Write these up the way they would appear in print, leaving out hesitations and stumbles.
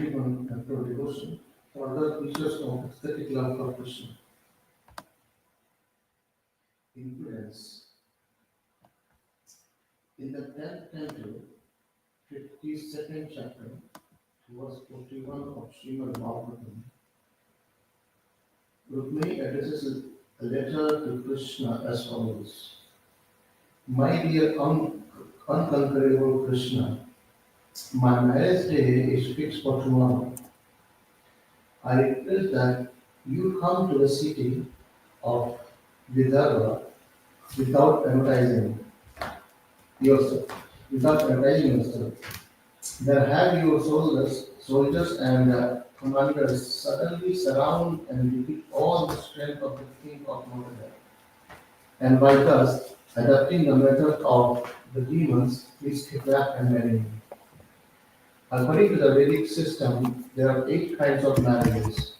everyone and for devotion, for other features of aesthetic love for Krishna. Influence. In the 10th canto, 52nd chapter, verse 41 of Srimad Bhagavtam, Rukmini addresses a letter to Krishna as follows. My dear unconquerable Krishna, my marriage day is fixed for tomorrow. I request that you come to the city of Vidarbha without advertising yourself. Then have your soldiers and commanders suddenly surround and defeat all the strength of the king of Magadha. And by thus adopting the method of the demons, please kidnap and marry me. According to the Vedic system, there are 8 kinds of marriages,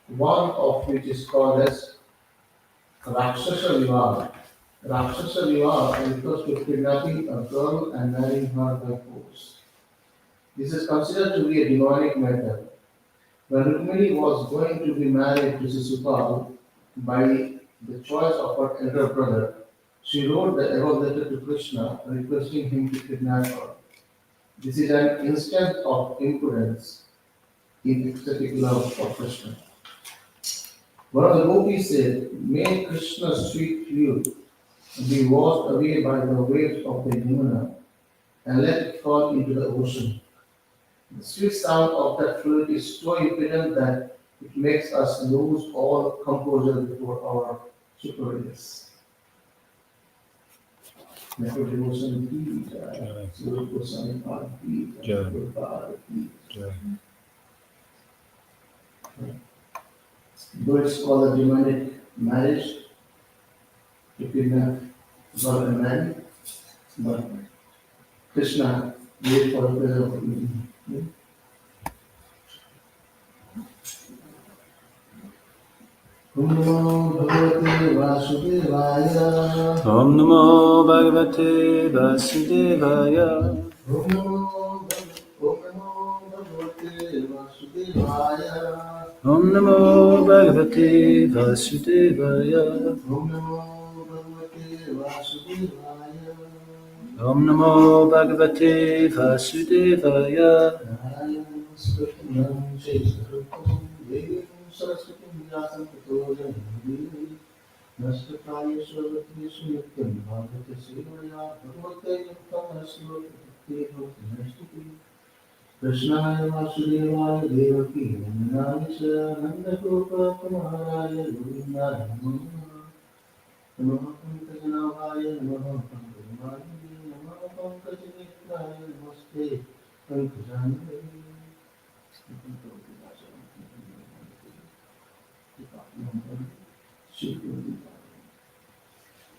one of which is called as Rakshasa Vivaha. Rakshasa Vivaha refers to kidnapping a girl and marrying her by force. This is considered to be a demonic method. When Rukmini was going to be married to Sisupal by the choice of her elder brother, she wrote the above letter to Krishna requesting him to kidnap her. This is an instance of impudence in ecstatic love for Krishna. One of the gopis said, may Krishna's sweet flute be washed away by the waves of the Yamuna and let it fall into the ocean. The sweet sound of that flute is so impudent that it makes us lose all composure before our superiors. Therefore, devotion be though it's called a demonic marriage, to kidnap God and man, but Krishna wait for the pleasure of me. Om Namo Bhagavate Vasudevaya. Om Namo Bhagavate Vasudevaya. Om Namo Bhagavate Vasudevaya. Om Namo Bhagavate Vasudevaya. Om Namo Bhagavate Vasudevaya. Om Namo Bhagavate Vasudevaya. Narayana Sritam Jayasrupam Devim Saraswatam Vyasam Tato Janam Nastapaya Swavateshu Nityam Bhagavate Srivaya Bhagavate Yuktam Aslovate Bhakti Nastiti Krishnaya Vasudevaya Devaki Nandaya Nandagopa Kumaraya Govindaya Namaha Pankajanavaya Namaha Pankajavaya Namaha Pankajanetraya Namaste Pankajanavi.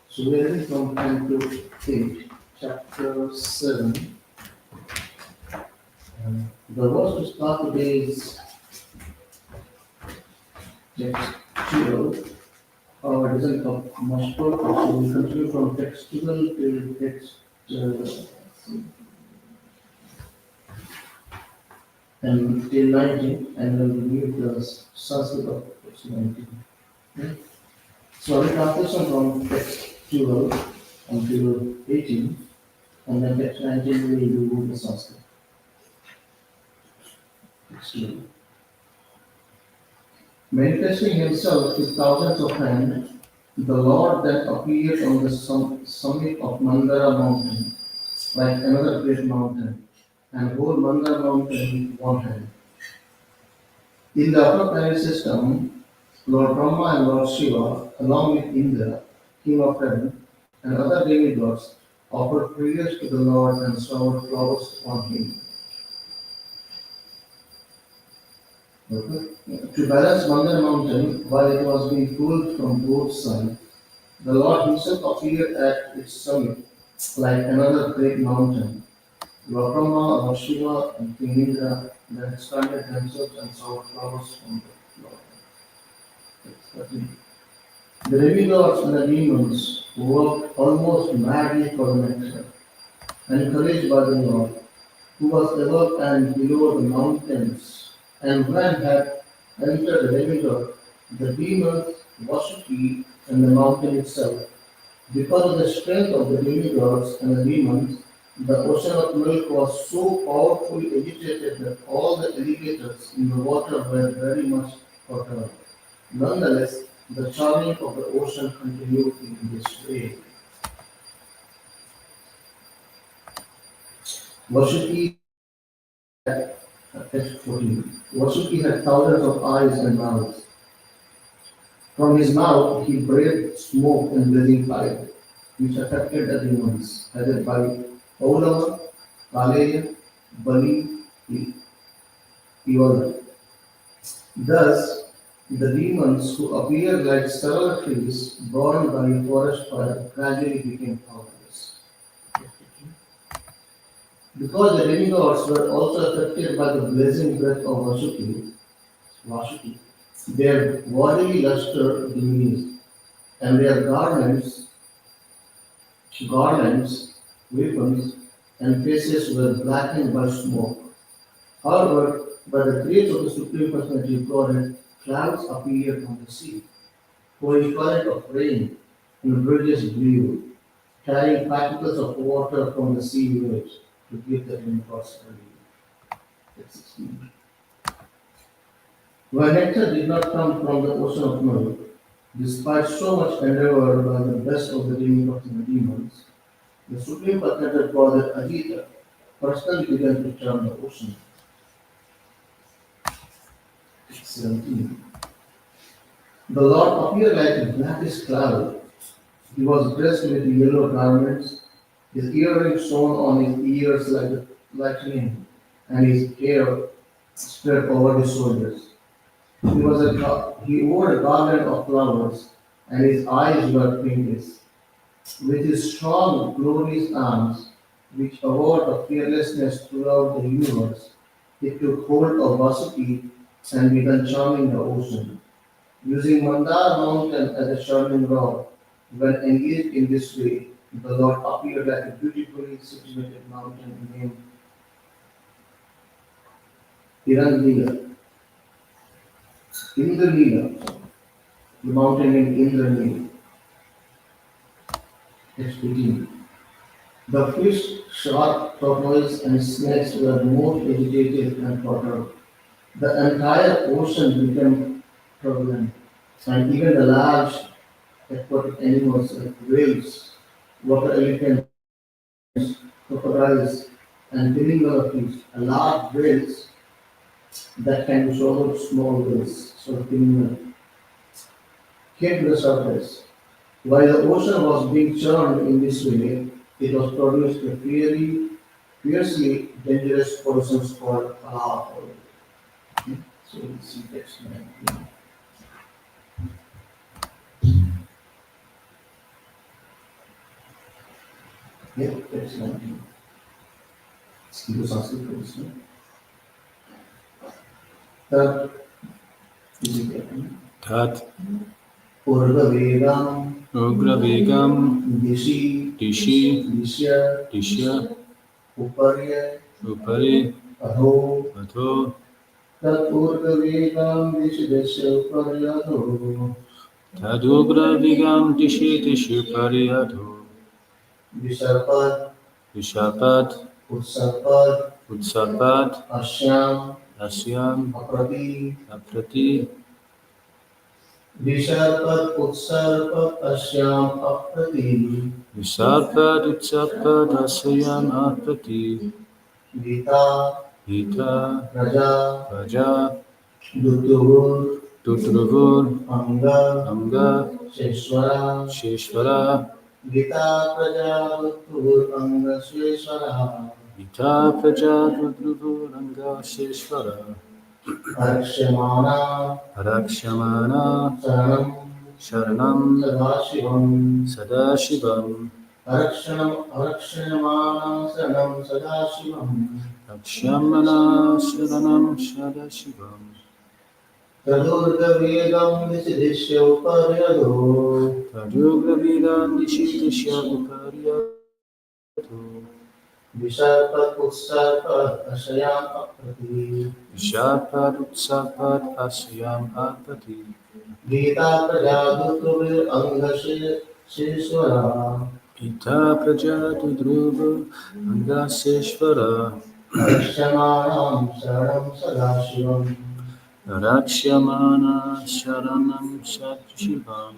So we are reading from Canto 8, Chapter 7. The verse to start today is text 12. However, it doesn't have much purpose, so we continue from text 12 to text and till 19, and then we read the Sanskrit of text 19. Okay? So, the translation from text 12 until 18, and then text 19 we will do the Sanskrit. Text 12. Manifesting himself with thousands of hands, the Lord then appeared on the summit of Mandara mountain, like another great mountain, and whole Mandara mountain with one hand. In the upper planet system, Lord Brahma and Lord Shiva, along with Indra, king of heaven, and other demigods, offered prayers to the Lord and showered flowers on him. Okay. To balance Mandara mountain while it was being pulled from both sides, the Lord himself appeared at its summit like another great mountain. Lord Brahma, Lord Shiva, and King Indra then expanded themselves and showered flowers on the Lord. The demigods and the demons worked almost madly for the nectar. Encouraged by the Lord, who was above and below the mountains. And when had entered the demigod, the demons worshipped him and the mountain itself. Because of the strength of the demigods and the demons, the ocean of milk was so powerfully agitated that all the alligators in the water were very much perturbed. Nonetheless, the churning of the ocean continued in this way. Vasuki at 14. Vasuki had thousands of eyes and mouths. From his mouth he breathed smoke and blazing fire, which affected the demons, headed by Paulava, Kaleya, Bali, Eola. Thus, the demons who appeared like several trees burned by forest fire gradually became powerless. Because the demigods were also affected by the blazing breath of Vasuki, their bodily luster diminished, and their garments, weapons, and faces were blackened by smoke. However, by the grace of the Supreme Personality of Godhead, clouds appeared on the sea, pouring current of rain, and bridges blew, carrying particles of water from the sea waves to give the demigods relief. That's 16. When nectar did not come from the ocean of milk, despite so much endeavor by the best of the demigods and the demons, the Supreme Personality God Ajita personally began to churn the ocean. 17. The Lord appeared like a blackish cloud. He was dressed with yellow garments, his earrings shone on his ears like lightning, and his hair spread over his shoulders. He wore a garland of flowers, and his eyes were pinkish. With his strong, glorious arms, which avowed the fearlessness throughout the universe, he took hold of Vasuki and began charming the ocean. Using Mandara mountain as a charming rod, when engaged in this way, the Lord appeared like a beautifully situated mountain named Irandila. Indralila, the mountain named Indralila. Text 18. The fish, shark, tortoise, and snakes were more agitated and perturbed. The entire ocean became turbulent, and even the large aquatic animals like whales, water elephants, crocodiles, and tillinghast fish, large whales that can swallow small whales, so tillinghast, came to the surface. While the ocean was being churned in this way, it was produced a fiercely dangerous poison called alcohol. So we see text 19. Yeah, text 19. इसकी तो संस्कृत है इसमें तब इसे कहते हैं Tat Urvavedam Ugravegam Dishi Dishi Dishya Dishya Uparya Upari Adho Adho Tat Urvavedam Dishi Dishya Uparya Adho Tadugravegam Dishi Dishi Upari Adho Visharpad Vishapad Utsarpad Utsapad Ashyam Asyam Aprati Aprati Visharpad Utsarpad Ashyam Aprati Visarpad Utsapad Asyam Aprati Gita Hita Raja Raja Dutur Tutruvur Anga Anga Sheshwara Sheshvara Gita Praja Dutur Anga Sheshwara Ita Praja Tutruvur Anga Sheshvara Akshamana Arakshamana Saranam Sharanam Sadashivam Sadashivam Arakshamana Saranam Sadashivam Akshamana Sharanam Sadashivam Tadurga Vedam Visidishya Uparyado Tadugravidam Dishitishya Uparyato Visharpat Utsarpat Ashayam Aprati Vishapad Utsapad Asyam Apati Gita Prajadutuvir Angashe Shishwara Gita Prajatu Dhruva Angaseshvara Arashyamanam Saranam Sadashivam Rakshямana Sharanam Sachivam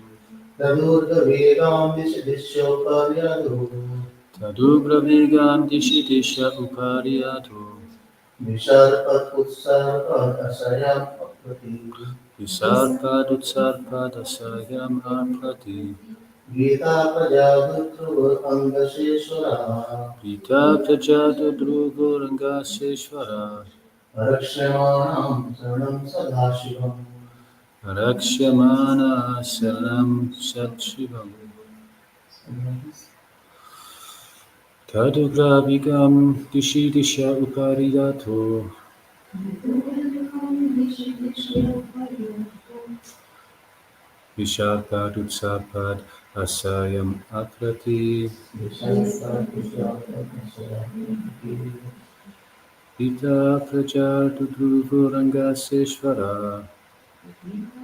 Tadurga Vedam Dishyoparyadu Tadubra Vigam Dishidisha Upariyatu Visharpat Utsarpat Ashayam Aprati Visarpad Utsarpad Asayam Aprati Gita Prajadutuvir Angasheshwara Gita Prajatu Dhruva Angaseshvara Arashyamanam Saranam Sadashivam Rakshямana Saranam Sachivam Tadugravigam Dishidisha Upariyatu Visharpad Utsarpad Asayam Aprati Visharpat Utsarpat Ashayam Gita Prajatu Dhruva Angaseshvara Aprati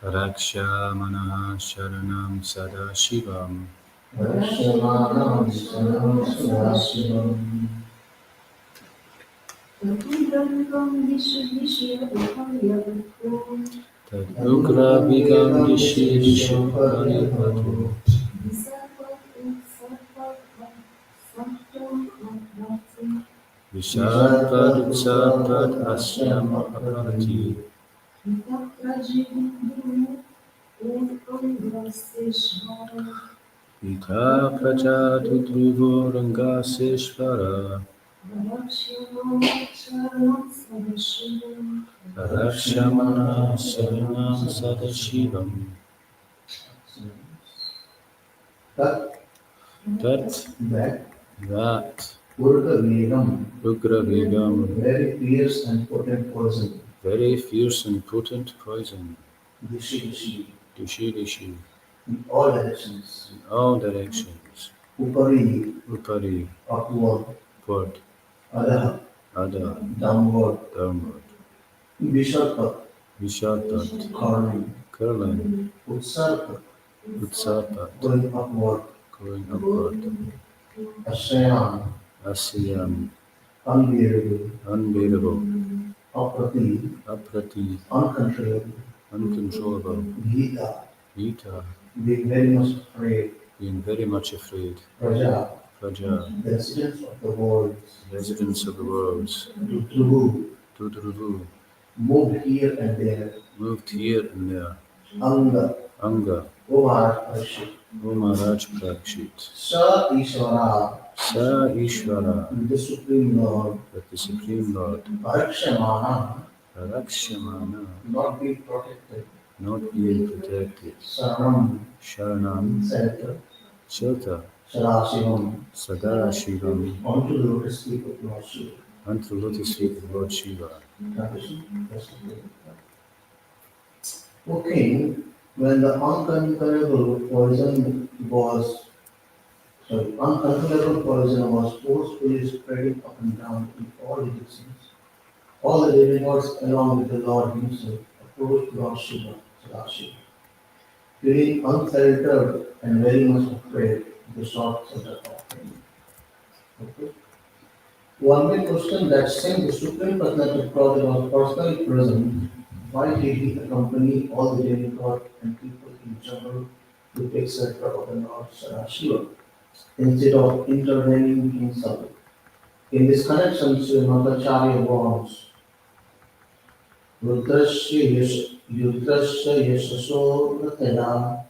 Rakshямana Sharanam Sadashivam Arashyamanam Saranam Sadashivam Tadugravigam Dishidisha Upariyatu Visharpad Utsarpad Asyam Aprati Gita Prajatu Dhruva Angaseshvara Rakshямana Saranam Sadashivam Tat Tat that That Urgavegam, Ugravigam very fierce and potent poison, Very fierce and potent poison Dishi Dishi in all directions. in all directions Upari, Upari upward, Upward Adaha, Adha downward, Downward Visharpa, Visharpat curling, Curling Utsarpa, Utsapat going upward, Going upward Ashayam, Asyam unbearable, Unbearable Aprati, Aprati uncontrollable, Uncontrollable Gita, Gita being very much afraid, Being very much afraid Praja, Praja the residents of the worlds, Residents of the worlds Dhruvu, Tudruvu moved here and there, Moved here and there Anga, Anga O Maharaj Parishit, O Maharaj Prakshit Sa Ishvara, Sa Ishvara the Supreme Lord, That the Supreme Lord Arakshamana, Rakshямana not be protected, Not being protected Saranam, Sharanam shelter, Shelter Sadashivam, Sadashivam onto the lotus feet of Lord Shiva. Unto the lotus feet of Lord Shiva. O king, when the uncontrollable poison was forcefully spreading up and down in all directions, all the demigods along with the Lord himself approached Lord Shiva, Sadashiva, feeling unfiltered and very much afraid of the shots of the offering. Okay. One may question that since the Supreme Personality of God was personally present, why did he accompany all the demigods and people in general to take shelter of the Lord Shiva instead of intervening himself? In this connection, Srimad warns, Rudrasya yashaso rataya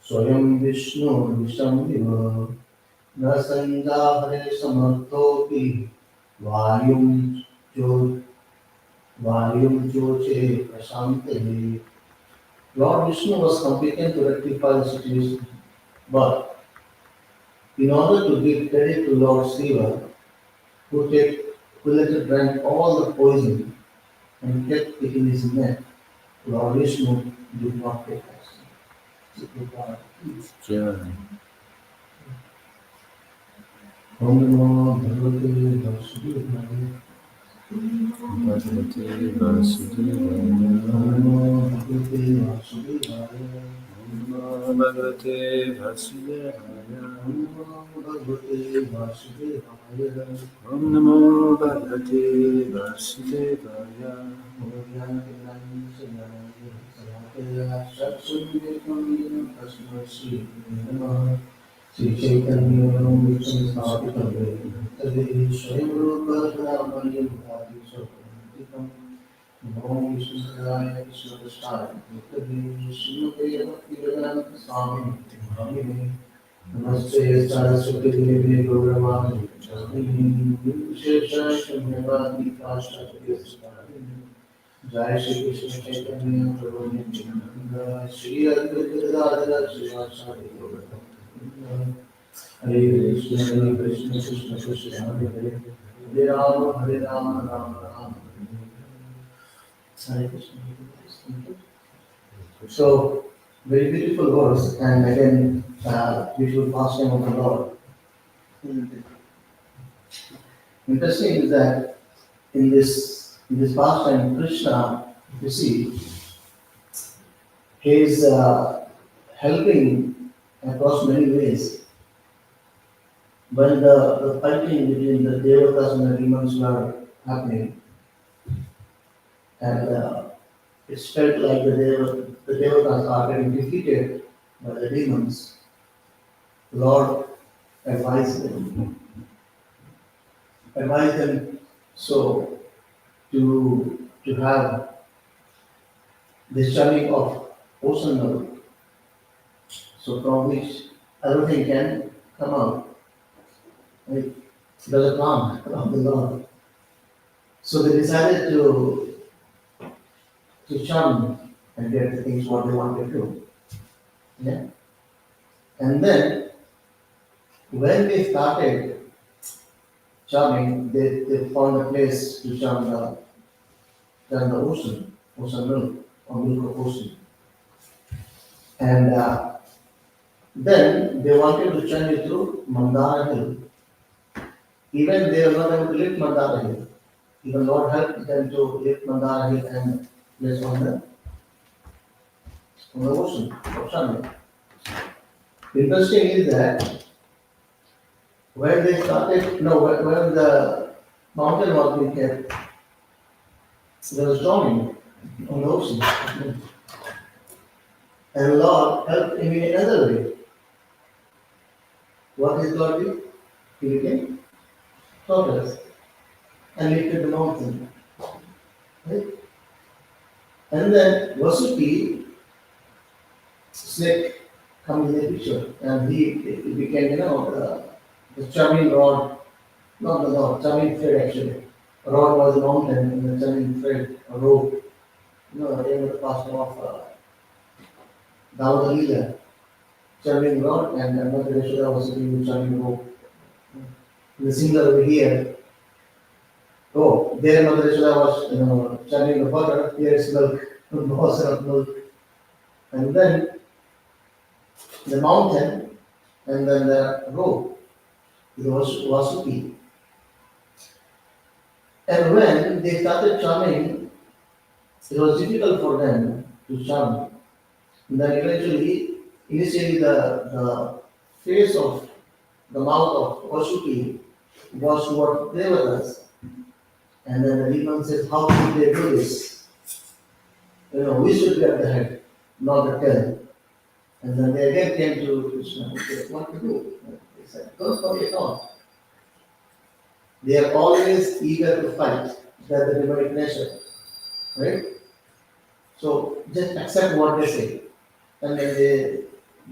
swayam Vishnu visham viva न संजाहरे समर्थोऽपि वायुं चो वायुं चोचे प्रशान्ते. Lord Vishnu was competent to rectify the situation, but in order to give credit to Lord Shiva, who later drank all the poison and kept it in his neck, Lord Vishnu did not take action. Yeah. Om Namo Bhagavate Vasudevaya. Bhagavate Vasudevaya. Om Namo Bhagavate Vasudevaya. Om Namo Bhagavate Vasudevaya. Om Namo Bhagavate Vasudevaya. Om Namo Bhagavate Vasudevaya. Sri Chaitanya Mission Sarvata Tade Swayam Rupa Radhamani Bhati Sarvatitam Namo Vishnu Sadaya Vishnu Vishaya Tade Srimate Bhaktivedanta Swami Timamine Namaste Saraswati Devi Gauravani Chalini Vishesha Shunyavadi Kashapati Jai Shri Krishna Chaitanya Prabhu Nityananda Shri Advaita Gadadhara Srivasadi Gaurav Hare Krishna Hare Krishna Krishna Krishna Hare Hare Hare Rama Hare Rama Rama Rama Hare Krishna. So, very beautiful verse, and again, beautiful pastime of the Lord. Interesting is that in this pastime, Krishna, you see, he is helping across many ways. When the fighting between the Devatas and the demons were happening, and it felt like the Devatas are getting defeated by the demons, Lord advised them so to have this churning of ocean milk, so from which everything can come out. Right? There's a plan of the Lord. So they decided to churn and get the things what they wanted to. Yeah? And then when they started churning, they found a place to churn the ocean milk, or milk of ocean. And then they wanted to churn it through Mandara Hill. Even they were not able to lift Mandara Hill. Even Lord helped them to lift Mandara Hill and place on the ocean of churning. Interesting is that when they started, when the mountain was being kept, there was storming on the ocean. And Lord helped him in another way. What did God do? He became tortoise and lifted the mountain. Right? And then Vasuki, snake, comes in the picture, and he became, the charming rod, not the rod, charming thread actually. Rod was a mountain, and the charming thread, a rope. They were the pastor of Dawud Leela, charming rod, and Mother Yashoda was sitting with charming rope. The singer over here, there Mother Yashoda was, charming the butter, here is milk, ocean of milk. And then the mountain, and then the rope, it was Vasuki. And when they started charming, it was difficult for them to charm. And then initially the face of the mouth of Vasuki was toward Devatas. And then the demon says, how could they do this? We should be at the head, not the tail. And then they again came to Krishna and said, what to do? They said, don't worry at all. They are always eager to fight. That's the demonic nature. Right? So just accept what they say. And then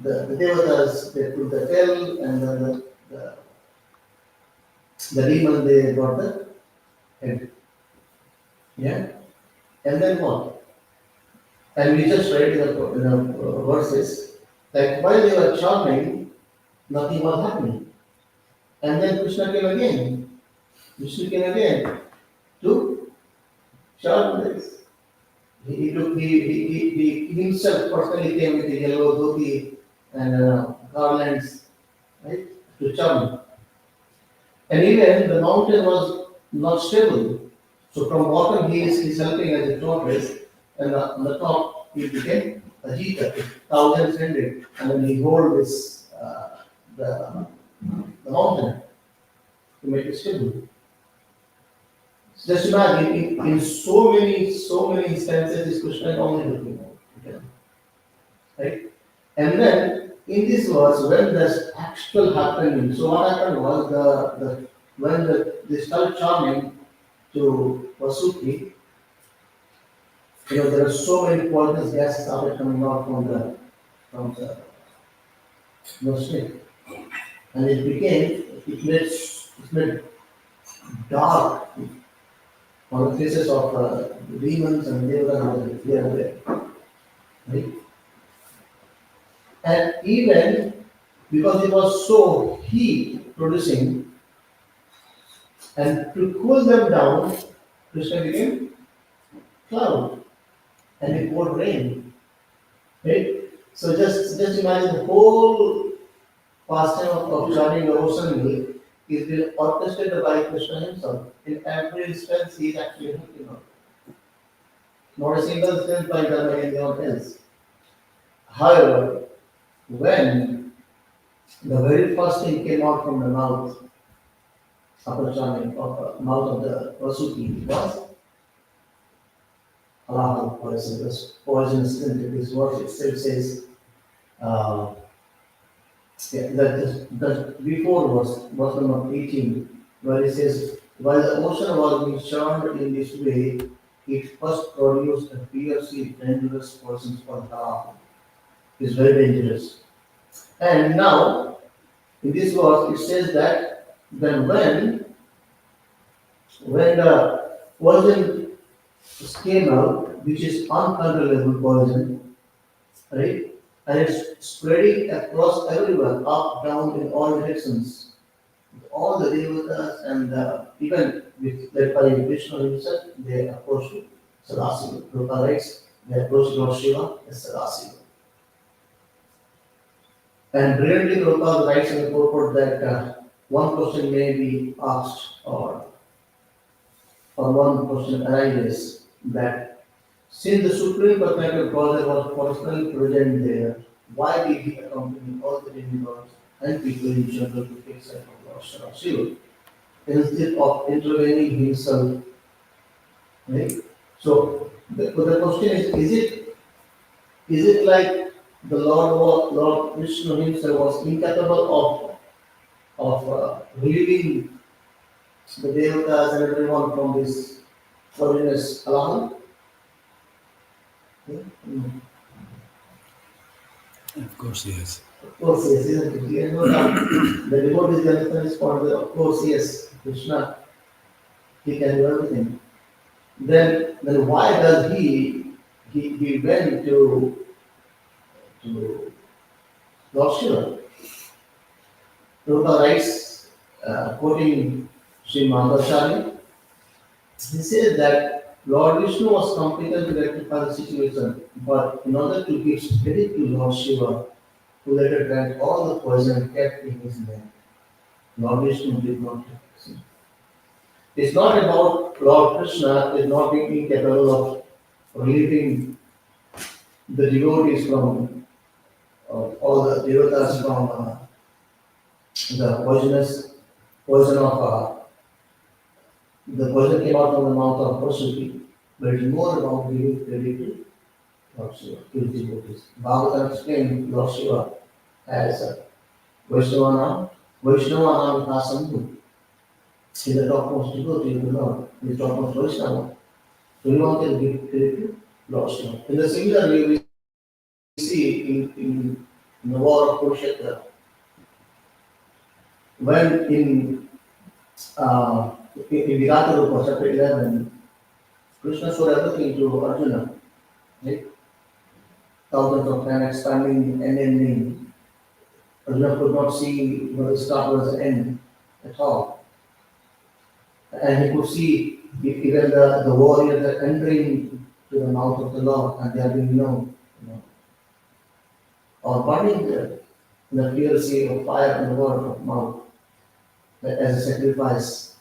the Devatas, they put the tail, and then the demon, they got the head. Yeah? And then what? And we just read in the verses, that while they were charming, nothing was happening. And then Krishna came again. Vishnu came again to charm this. He himself personally came with the yellow dhoti and garlands, right, to charm. And even the mountain was not stable. So from bottom he's helping as a tortoise, and on the top he became a cheetah, thousands ended, and then he hold this the mountain to make it stable. Just imagine in so many instances is Krishna only looking out. Okay, right? And then in this verse, when the actual happening, so what happened was the when they start charming to Vasuki, there are so many poisonous gases started coming out from the snake, and it made dark on the faces of demons and devas here and there, right? And even because it was so heat producing, and to cool them down, Krishna became cloud and it poured rain. Right? So just imagine the whole pastime of charming the ocean milk is being orchestrated by Krishna himself. In every instance, he is actually helping out. Not a single instance by done by anyone else. However, when the very first thing came out from the mouth of the charming, of mouth of the Vasuki was halal poison. This poisonous in this verse itself says uh, that before verse number 18, where it says, while the ocean was being churned in this way, it first produced a fiercely dangerous poison called halal. It's very dangerous. And now, in this verse, it says that then when the poison came out, which is uncontrollable poison, right? And it's spreading across everywhere, up, down, in all directions. All the devatas and even with led by Vishnu himself, they approach Sadasiva. Prabhupada writes, they approach Lord Shiva as Sadasiva. And brilliantly Prabhupada writes in the purport that one question may be asked or one question arises that since the Supreme Personality of God was personally present there, why did he accompany all the demigods and people in general to take side of Lord Shiva instead of intervening himself? Right? So the question is it like the Lord Vishnu himself was incapable of relieving the devatas and everyone from this foreigners alarm? Mm. Of course, yes. Of course, yes, isn't it? There is no doubt. The devotee is going to respond, of course, yes, Krishna, he can do everything. Then why does he went to Lord Shiva? Prabhupada writes, quoting Srimad, he says that Lord Vishnu was competent to rectify the situation, but in order to give credit to Lord Shiva, who later drank all the poison kept in his name, Lord Vishnu did not take it. It's not about Lord Krishna is not being capable of relieving the devotees from all the devotees from the poison of the poison came out from the mouth of Vasuki, but it's more about giving credit to Lord Shiva, to his devotees. Bhagavatam explained Lord Shiva as Vaishnavanam, Vaishnavanam Kasam. He's the topmost devotee of the Lord, he's the topmost Vaishnava. So we want to give credit to Lord Shiva. In the similar way, we see in the war of Kurukshetra, when in Virata Rupa, chapter 11, Krishna showed everything to Arjuna, right? Thousands of planets expanding and ending. Arjuna could not see where the start was the end at all. And he could see even the warriors are entering to the mouth of the Lord and they are being or burning there in the pure sea of fire and the word of mouth. as a sacrifice.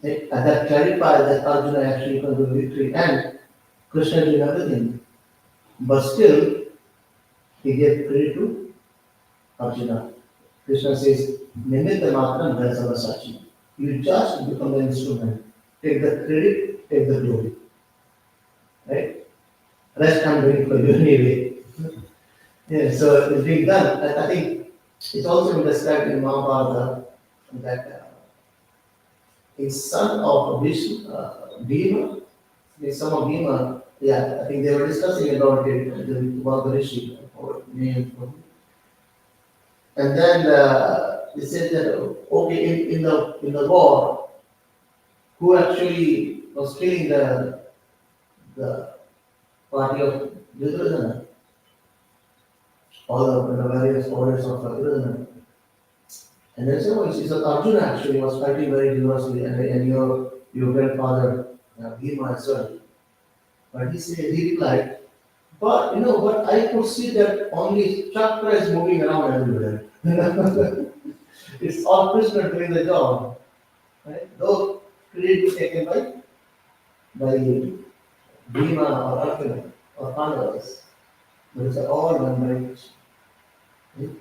That clarifies that Arjuna actually got the victory and Krishna did everything. But still, he gave credit to Arjuna. Krishna says, Nimitta Matram Vaisava Sachi. You just become the instrument. Take the credit, take the glory. Right? Rest I'm doing for you anyway. Yeah, so it's being done. And I think it's also been described in Mahabharata that a son of Vishnu, Bhima, the son of Bhima, yeah, I think they were discussing about it, about the Rishi, or name. And then they said that, okay, in the war, who actually was killing the party of Duryodhana, all the various orders of Duryodhana. And then so he said Arjuna actually was fighting very vigorously, and your grandfather Bhima as well. But he replied, but but I could see that only chakra is moving around everywhere. It's all Krishna doing the job. Right? Though credit is taken by Bhima or Arjuna or Pandavas, but it's all done by Krishna. Right?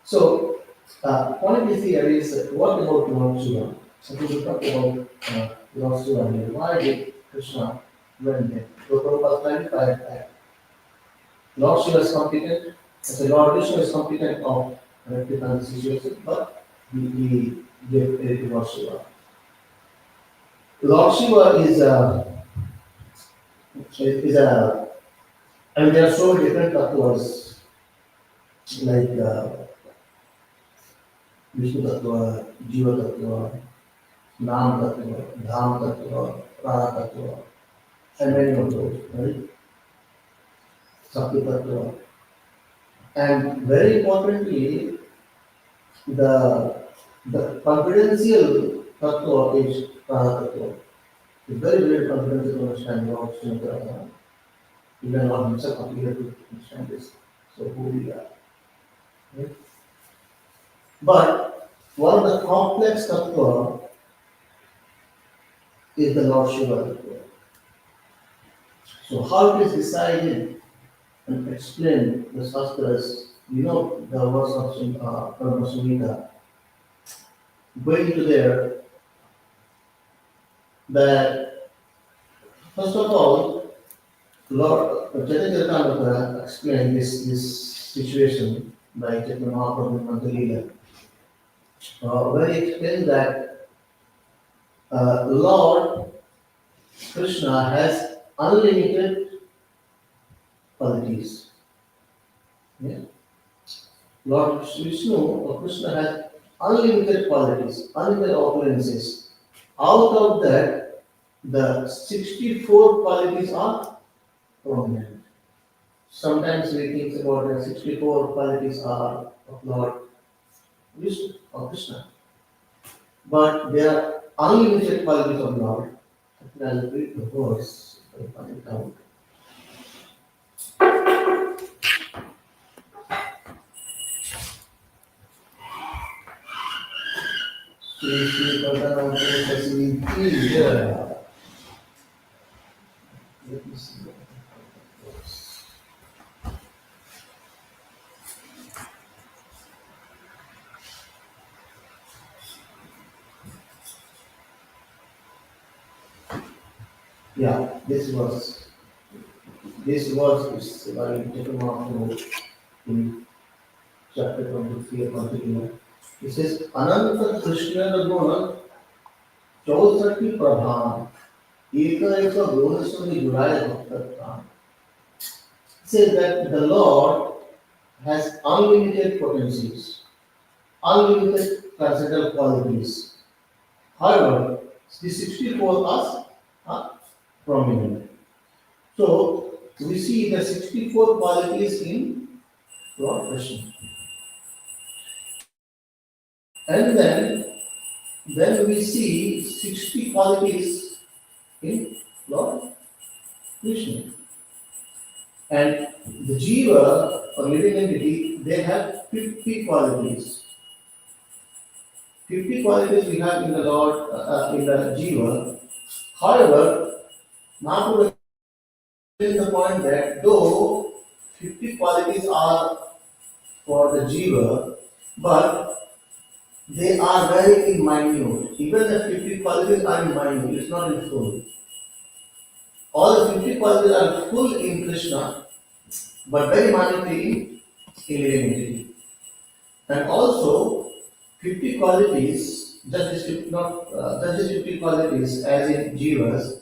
So, point is here is what about Lord Shiva? So we will talk about Lord Shiva here. Why did Krishna went there? So Prabhupada clarified that Lord Shiva is competent, so Lord Krishna is competent of rectifying the situation, but we give credit to Lord Shiva. Lord Shiva is a I mean there are so many different tattvas like Vishnu tattva, Jiva tattva, Nam tattva, Dham tattva, Prana tattva, and many of those, right? Sakti tattva. And very importantly, the the confidential tattva is Prana tattva. It's very, very confidential to understand what Srimad. Even Lord himself appeared to understand this. So who we are. Right? But one of the complex tattva is the Lord Shiva tattva. So how it is decided and explained the Shastras, the verse of Brahma Samhita, going to there that first of all, Lord Chaitanya Charitamrita explained this situation by Chaitanya Mahaprabhu in Madhya where he explained that Lord Krishna has unlimited qualities. Yeah? Lord Vishnu or Krishna has unlimited qualities, unlimited opulences. Out of that, the 64 qualities are prominent. Sometimes we think about the 64 qualities are of Lord Vishnu or Krishna. But there are unlimited qualities of Lord. I'll read the verse if I find it out. Sri Pradhanam Facility. Let me see. Yeah, this was is by Jagannath in chapter 23 or 21. It says Ananta Krishna Guna Chausati Prabha Eka Guna Suni Juraya Bhakta. It says that the Lord has unlimited potencies, unlimited transcendental qualities. However, the 64 are prominent. So we see the 64 qualities in Lord Krishna. And then we see 60 qualities in Lord Krishna. And the Jiva or living entity, they have 50 qualities. 50 qualities we have in the Lord, in the Jiva. However, Mahaprabhu is the point that though 50 qualities are for the Jiva, but they are very minute. Even the 50 qualities are minute, it's not in full. All the 50 qualities are full in Krishna, but very minutely in living entity. And also, 50 qualities, just these 50 qualities as in Jivas,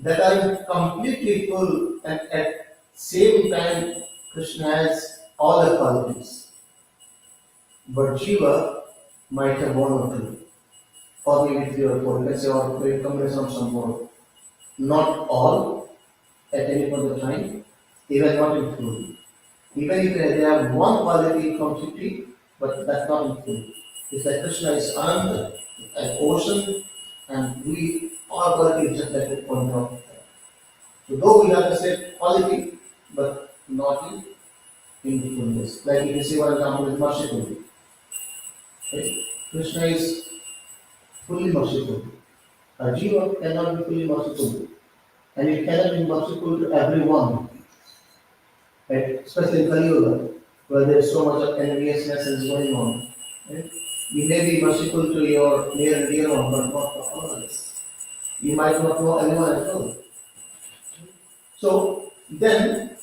that are completely full and at same time Krishna has all the qualities. But Jiva might have one or two, or maybe three or four, let's say, or maybe combination of some more. Not all at any point of time, even not in full. Even if they have one quality from 50, but that's not in full. It's like Krishna is Ananda, an ocean, and we, our quality is just like a point of. So though we have the same quality, but not in fullness. Like you can see one example is merciful. Right? Krishna is fully merciful. A jiva cannot be fully merciful. And it cannot be merciful to everyone. Right? Especially in Kali Yuga, where there is so much of enviousness is going on. Right? You may be merciful to your near and dear one, but not to all others. You might not know anyone at all. So then,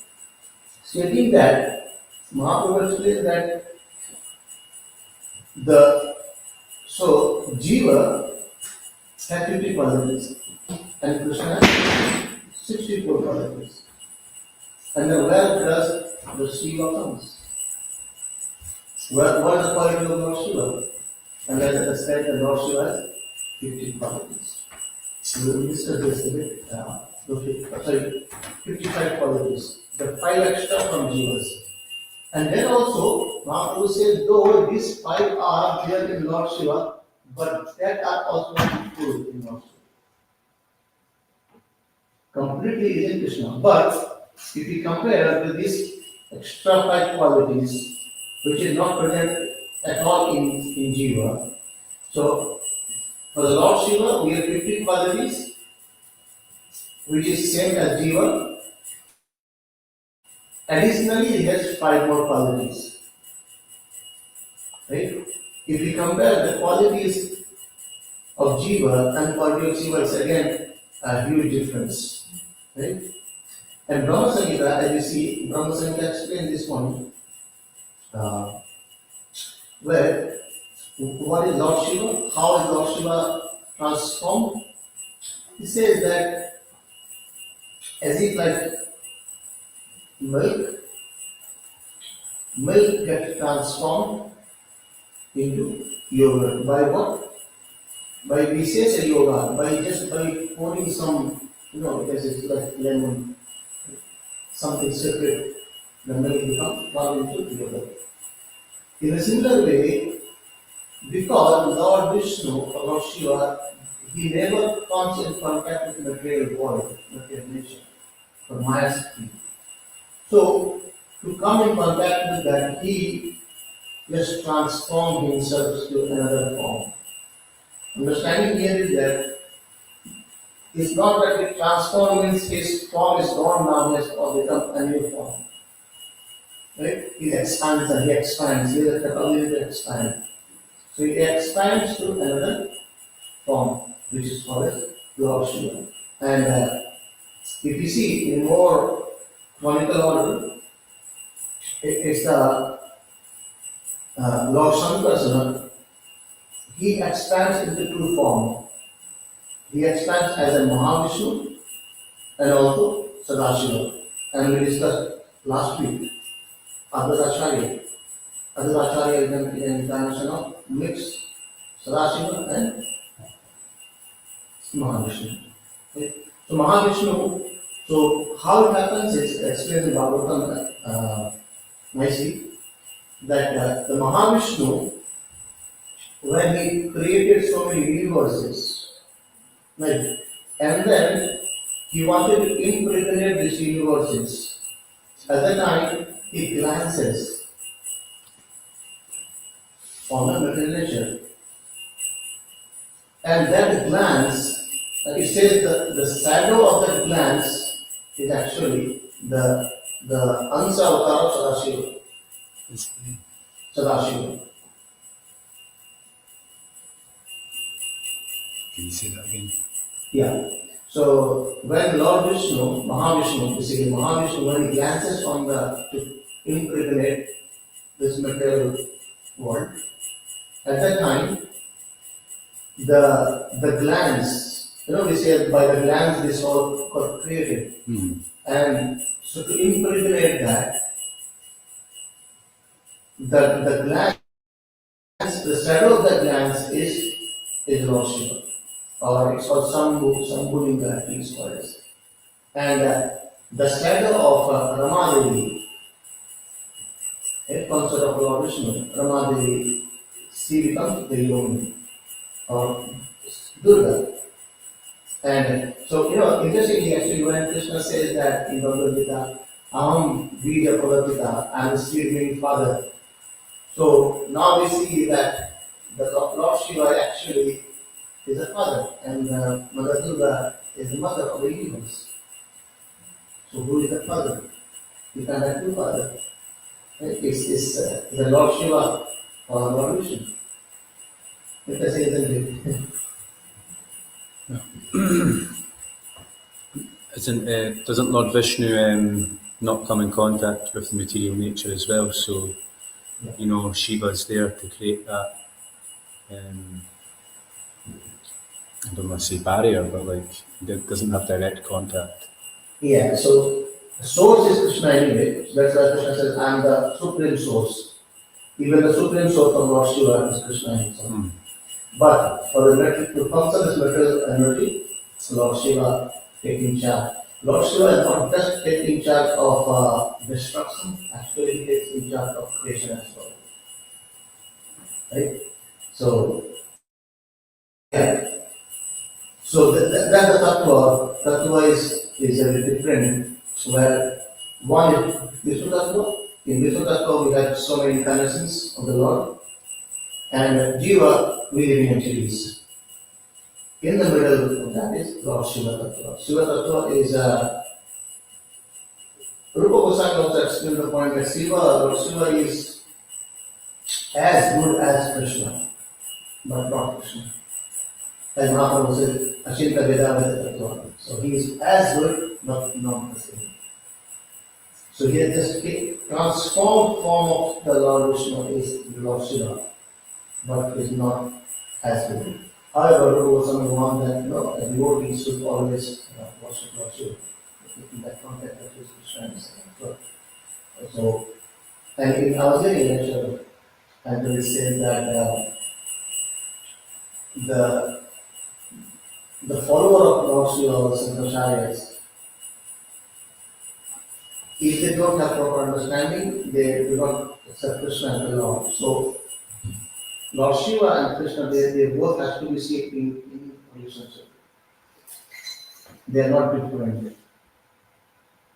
stating that, Mahaprabhu explains that Jiva has 50 qualities and Krishna has 64 qualities. And then where does the Shiva comes? What is the quality of Lord Shiva? And as I said, the Lord Shiva has 50 qualities. We will discuss this a bit. 55 qualities. The 5 extra from Jivas. And then also, Mahaprabhu says, though these 5 are there in Lord Shiva, but that are also full in Lord Shiva. Completely is in Krishna. But if we compare with these extra 5 qualities, which is not present at all in Jiva, so for the Lord Shiva, we have 50 qualities, which is same as Jiva. Additionally, he has 5 more qualities. Right? If we compare the qualities of Jiva and quality of Shiva, it's again a huge difference. Right? And Brahma Samhita, as you see, Brahma Samhita explains this point, where what is Lord Shiva, how is Lord Shiva transformed. He says that as if like milk gets transformed into yogurt. By what? By Vishesha yoga, by pouring some, because it's like lemon, something sacred, the milk becomes turned into yogurt. In a similar way, because Lord Vishnu or Lord Shiva, he never comes in contact with material world, material nature, or Maya's key. So, to come in contact with that, he just transformed himself to another form. Understanding here is that it's not that it transforms means his form is gone now, he has become a new form. Right? He expands and he expands, he has the capability to expand. So he expands to another form, which is called as Lord Shiva. And if you see in more chronicle order, it's the Lord Sankarsana. He expands into 2 forms. He expands as a Mahavishnu and also Sadashiva. And we discussed last week, Advaitacharya. Advaitacharya is an incarnation of mixed Sadashiva and Mahavishnu. Okay? So Mahavishnu, so how it happens is explained in Bhagavatam nicely, that the Mahavishnu, when he created so many universes, right, and then he wanted to impregnate these universes, at that time he glances on the material nature And that glance, it says that the shadow of that glance is actually the Ansa avatar of Sadashiva. It's Sadashiva. Can you say that again? Yeah. So when Lord Vishnu, Mahavishnu, basically Mahavishnu, when he glances on to impregnate this material world, at that time, the glance, we say by the glance this all got created. And so to impregnate that, the glance, the shadow of the glance is Lord Shiva. Or it's called Sambhulinga, at least for us. And the shadow of Ramadevi, a concept of Lord Vishnu, Ramadevi, she becomes the Yoni or Durga. And so, interestingly, actually, when Krishna says that in Bhagavad Gita, Aham Vidya Pavatita, I am the seed being father. So now we see that the Lord Shiva actually is a father, and Mother Durga is the mother of the universe. So who is the father? You can have two fathers. It's the Lord Shiva or Lord Vishnu. Let us say, isn't it? Doesn't Lord Vishnu not come in contact with the material nature as well? So, Shiva's there to create that, I don't want to say barrier, but it doesn't have direct contact. Yeah, so the source is Krishna anyway. So that's why Krishna says, I am the supreme source. Even the supreme source of Lord Shiva is Krishna himself. But for the to function this material energy, Lord Shiva taking charge. Lord Shiva is not just taking charge of destruction, actually he takes in charge of creation as well. Right? So, yeah. So that's the tattva. Tattva is a bit different. Where one is Vishnu tattva. In Vishnu tattva we have so many incarnations of the Lord. And Jiva, we live in entities. In the middle of that is Lord Shiva Tattva. Shiva Tattva is Rupa Goswami also explained the point that Lord Shiva is as good as Krishna, but not Krishna. As Mahaprabhu said, Ashinta Veda Veda Tattva. So he is as good, but not the same. So here this transformed form of the Lord Vishnu is Lord Shiva, but is not as good. However, Rupa Goswami warned that a devotee should always worship Lord Shiva. In that context, that is Krishna. So, and in our daily lecture, and we said that the follower of Lord Shiva or Sankacharyas, if they don't have proper understanding, they do not accept Krishna as the Lord. So, Lord Shiva and Krishna, they both have to be seen in relationship. They are not different.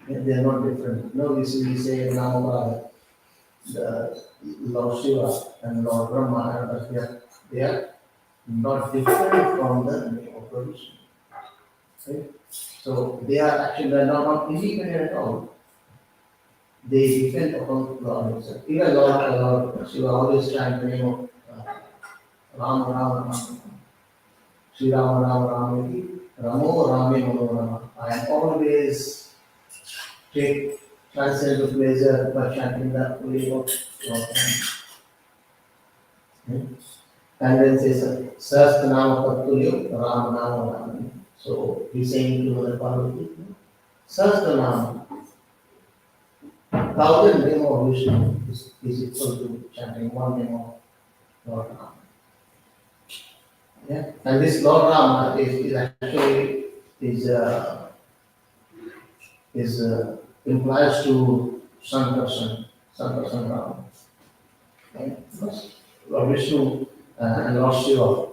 They are not different. No, we say now the Lord Shiva and Lord Brahma, they are not different from the name of Vishnu. Okay? So they are actually not independent at all. They depend upon God himself. Even Lord Shiva always chant the name of Ram, Ram, Ram. Sri Ram, Ram, Ram, Ramo, Rame, Mano, I am always take transcendental pleasure by chanting the name of God. And then says, Sahasranama Tattulyo, Ram, Ram, Ram. So he's saying to Mother Parvati, Sahasranama, 1,000 name of Vishnu is equal to chanting one name of Lord Ram. Yeah? And this Lord Rama is actually implies to Sankarsan Rama. Okay? Lord Vishnu and Lord Shiva.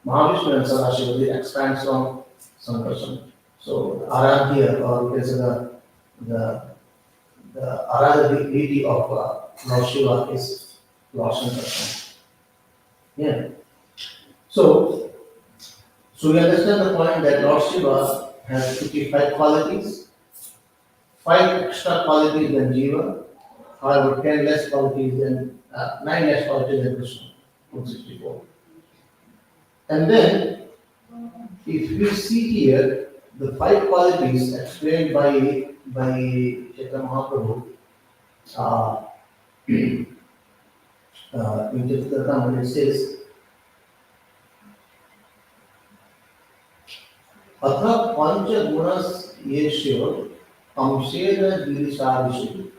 Mahavishnu and Sadashiva, they expand from Sankarsan. So Aradhya, or you can say the Aradhya deity of Lord Shiva is Lord Sankarsan. Yeah. So So we understand the point that Lord Shiva has 55 qualities, 5 extra qualities than Jiva, however 10 less qualities than, 9 less qualities than Krishna, 164. And then, if we see here, the 5 qualities explained by Chaitanya Mahaprabhu, uh, in Chaitanya, it says, अथ पंचगुणस येष्यो अंशेन गिरिशादिषु.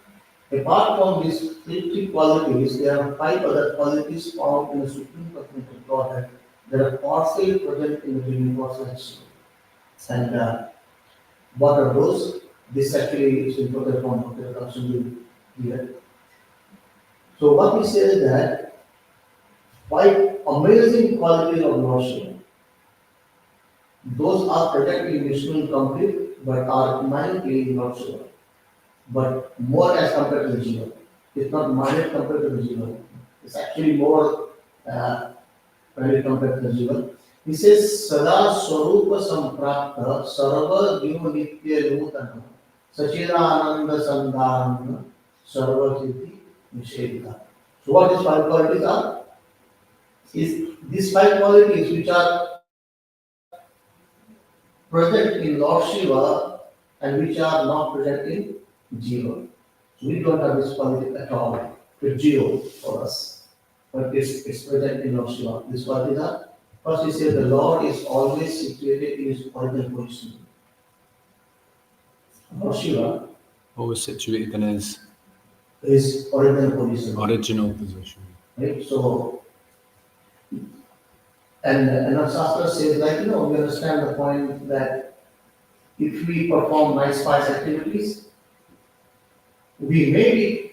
Apart from these three qualities, there are 5 other qualities found in the Supreme Personality of Godhead that are partially present in the universal action. And what are those? This actually is important from the consumption here. So what we say is that 5 amazing qualities of Lord Shiva. Those are present in Vishnu complete, but are minutely not Shiva. But more as compared to the Jiva. It's not minute compared to the Jiva. It's actually more very compared to the Jiva. He says, Sada Swarupa Samprapta Sarva Jiva Nitya Nutana Sachidananda Sandhanana Sarva Siddhi Nishedha. So what these 5 qualities are? Is these 5 qualities which are present in Lord Shiva and which are not present in Jiva. We don't have this quality at all. It's zero for us. But it's present in Lord Shiva. This quality is first we say the Lord is always situated in his original position. Lord Shiva Always situated in is original position. original position. Right? So and our Shastra says like we understand the point that if we perform nice pious activities, we maybe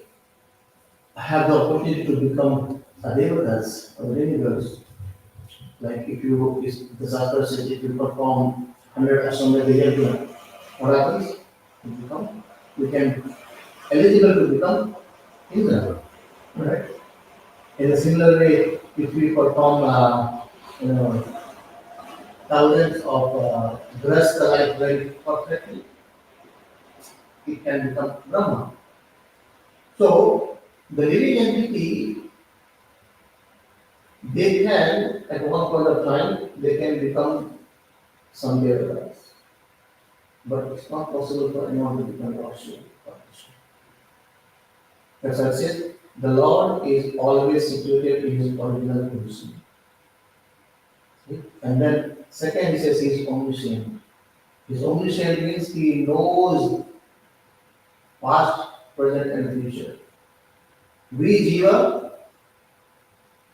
have the opportunity to become a devatas or demigods. Like if the Shastra says if you perform 100 Aswamedha yajna, what happens? We can eligible to become Indra. Right? In a similar way, if we perform thousands of dress the life very perfectly, it can become Brahma. So the living entity, they can at one point of time they can become some devatas. But it's not possible for anyone to become Lord Shiva. That's why I said the Lord is always situated in his original position. Okay? And then second he says he is omniscient. His omniscient means he knows past, present and future. We Jiva,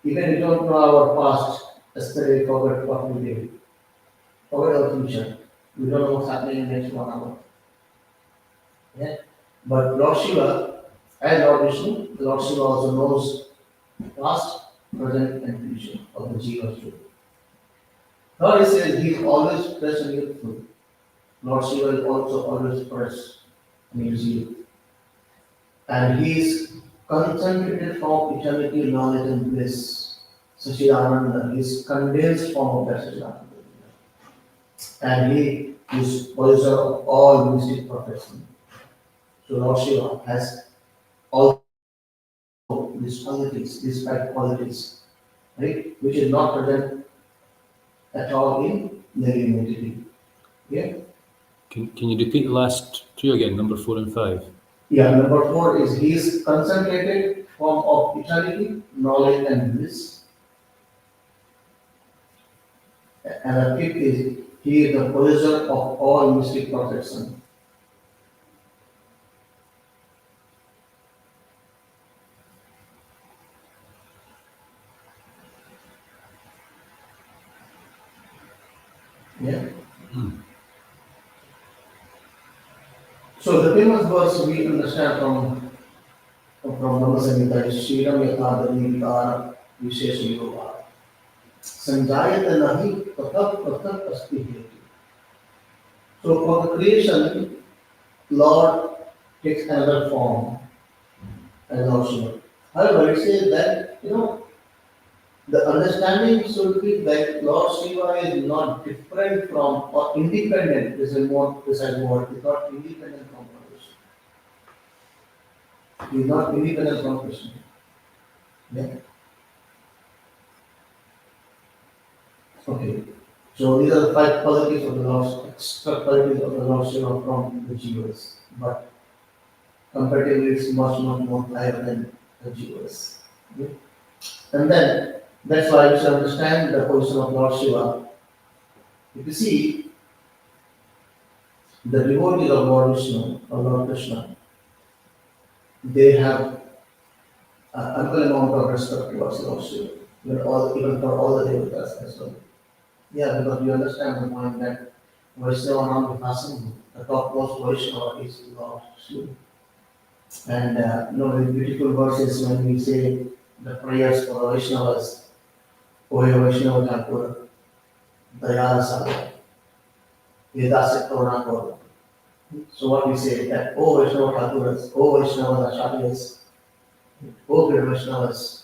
even we don't know our past, yesterday forgot what we did. Forget our future. We don't know what's happening in the next 1 hour. Yeah? But Lord Shiva, as Lord Vishnu, Lord Shiva also knows past, present, and future of the Jiva too. Third, he says he is always fresh and youthful. Lord Shiva is also always fresh and youthful. And he is concentrated from eternity, knowledge, and bliss. Sachidananda, he is condensed form of that Sachidananda. And he is possessor of all mystic perfection. So Lord Shiva has all these qualities, these 5 qualities, right? Which is not present at all in living entity. Yeah? Can you repeat the last 2 again, number 4 and 5? Yeah, number 4 is he is concentrated form of eternity, knowledge and bliss. And the 5th is he is the possessor of all mystic perfection. Yeah. So the famous verse we understand from Brahma Samhita is Shriram Yatadani Vikara Vishesha Yoga. Sanjayata Nahi Tathap Tathap Asti Heti. So for the creation, Lord takes another form as Lord Shiva. However, it says that The understanding should be that Lord Shiva is not different from or independent, is a more precise word, is not independent from Krishna. He is not independent from Krishna. Yeah? Okay. So these are the five qualities of the Lord, extra qualities of the Lord Shiva from the Jivas. But comparatively, it's much more higher than the Jivas. Okay? And then, that's why we should understand the position of Lord Shiva. If you see, the devotees of Lord Vishnu or Lord Krishna, they have an ample amount of respect towards Lord Shiva, even for all the devotees as well. Yeah, because we understand the point that Vaishnava Nam Vipasam, the topmost Vaishnava is Lord Shiva. And the beautiful verses when we say the prayers for the Vaishnavas, Oye Vaishnava Thakur, Dayala Saga, Vedasya Korona Kor. So what we say that, O Vaishnava Thakuras, O Vaishnava Acharyas, O great Vaishnavas,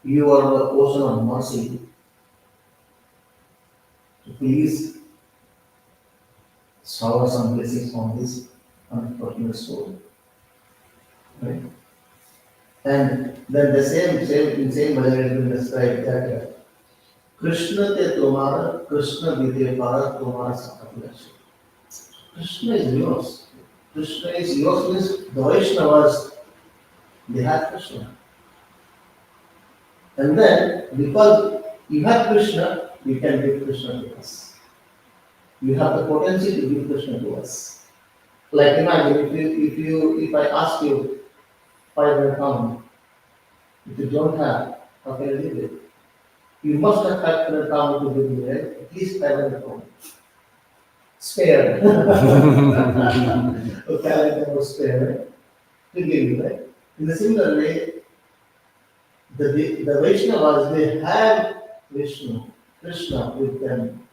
you are the ocean of mercy. So please shower some blessings on this unfortunate soul. Right? And then the same manner has been described that Krishna te tomara, Krishna vide para tomara sakapulashi. Krishna is yours. Krishna is yours means the Vaishnavas, they have Krishna. And then because you have Krishna, you can give Krishna to us. You have the potency to give Krishna to us. Like imagine if I ask you 500 pounds, if you don't have, how can you live it? You must have 500 pounds to give me, right? At least 500 pounds. Spare. Okay, I like that spare, right? To give you, right? In the similar way, the Vaishnavas, they have Vishnu, Krishna with them,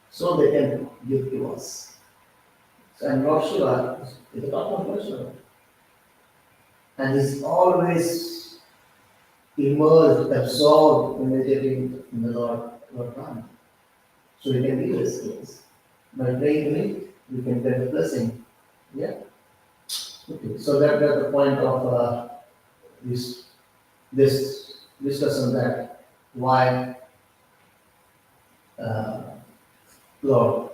so they can give to us. So I'm not sure, is a top of Vaishnava. And he's always immersed, absorbed, meditating in the Lord Ram. So we can give us things. By praying to him, we can get a blessing. Yeah? Okay. So that's the point of this discussion that why Lord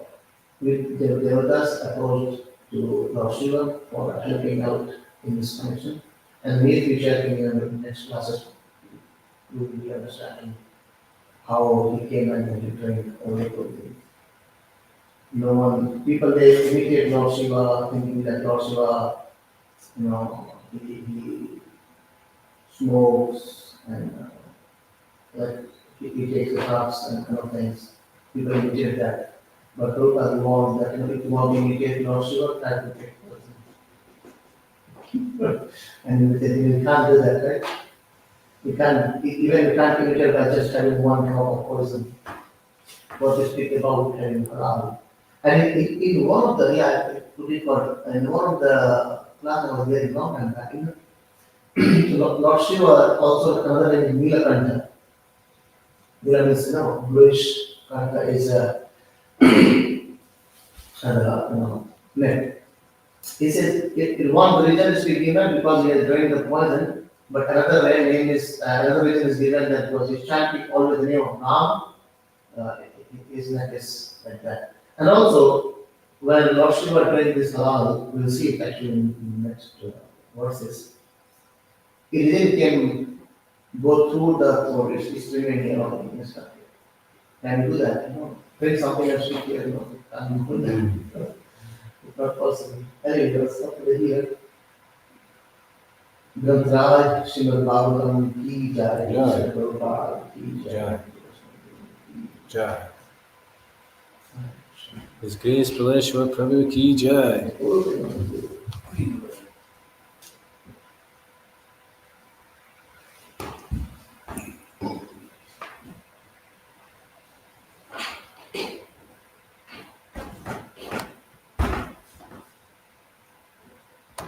with the Devatas approached to Lord Shiva for helping out in this connection. And in the future, in the next classes, we will be understanding how he came and he trained away from him. No one, people they imitate Lord Shiva, thinking that Lord Shiva, he smokes and like he takes the drugs and kind of things. People imitate that. But Prabhupada warned that if you want to imitate Lord Shiva, try to take poison. And you can't do that, right? You can't, even you can't imitate by just having one drop of poison. What you speak about having halal. And in one of the, in one of the class I was very long time back, Lord Shiva also another name is Nilakanta. Nila means, bluish, Kanta is net. He says, in one religion is given because he has drank the poison, but another reason is given that because he's chanting always the name of Nam, his neck is like that. And also, when Lord Shiva drank this halal, we'll see it actually in the next verses. It didn't go through the throat, it's remaining around in this country. Can you do that? Drink something and speak here, can you do that? It's not possible. Anyway, let's stop here. Grantraj Srimad Bhagavatam ki jai, Srimad Prabhupada ki jai. Jai. His Grace Balesvara Prabhu ki jai.